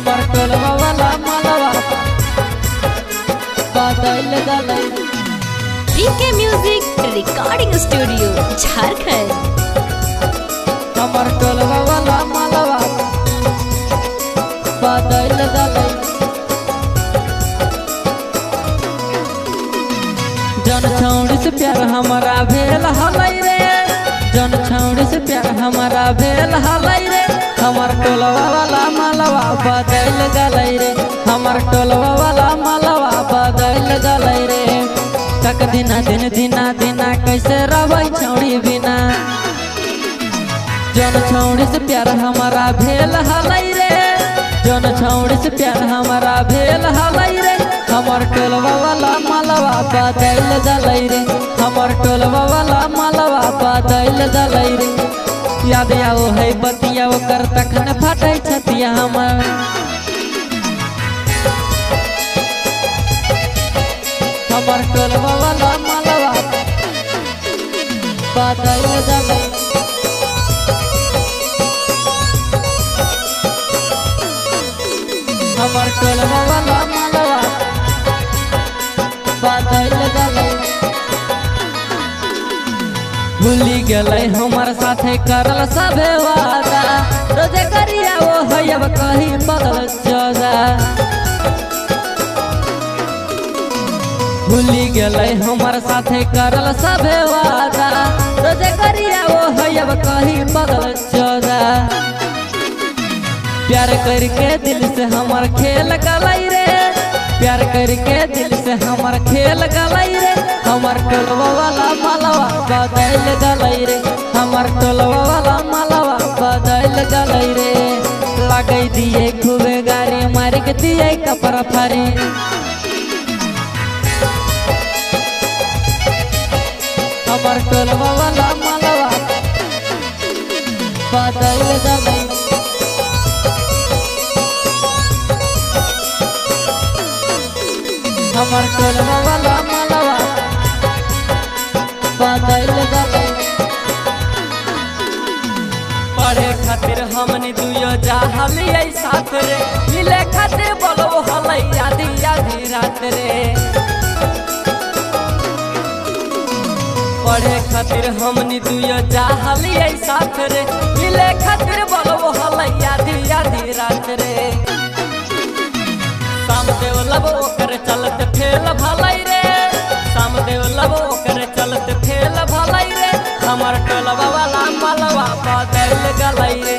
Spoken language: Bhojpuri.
हमर टोलवा वाला मालवा बदल गलै। V K music recording studio Jharkhand. हमर टोलवा वाला मालवा बदल गलै। जन छौड़ी से प्यार हमारा भेल हलै रे, जन छौड़ी से प्यार हमारा भेल हलै रे। हमर टोलवा वाला मालवा बदल गलै रे, हमर टोलवा वाला मालवा बदल गलै रे। तक दिना दिन दिना दिना कैसे रहबै छौड़ी बिना। जन छौड़ी से प्यार हमारा भेल हलै रे, जन छौड़ी से प्यार हमारा भेल हलै रे। हमर टोलवा वाला मालवा बदल गलै रे, हमर टोलवा वाला मालवा बदल गलै रे। याद आओ है बतिया ओकर तखन फटै छतिया हमर। हमर टोलवा वाला मालवा बदल गलै। हमर टोलवा वाला मालवा बदल गलै। भूली गलै हमर साथे करल सभे वादा, रोजे करिया वो है अब कहीं बदल जगह। भूली गलै हमर साथे करल सभे वादा, रोजे करिया वो है अब कहीं बदल जगह। प्यार करके दिल से हमर खेल गलै रे, प्यार करके दिल से हमर खेल गलै रे। हमर टोलवा वाला मालवा बदल गलै रे, हमर टोलवा वाला मालवा बदल गलै रे। लागै दिए खूबे गाड़ी मार के दिए कपड़ा फारी। हमर टोलवा वाला मालवा बदल गलै। हमर टोलवा वाला मालवा बदल गलै। पढ़े खातिर हमनी दुयो जाहलियै साथ रे, मिले खातिर बोलो हलै आधी आधी रात रे। पढ़े खातिर हमनी दुयो जाहलियै साथ रे, मिले खातिर बोलो हलै आधी आधी रात रे। सामदेव लब ओकर चलत फेल भलै रे, सामदेव लब ओकर चलत फेल भलै रे। हमर टोलवा वाला मालवा बदल गलै रे,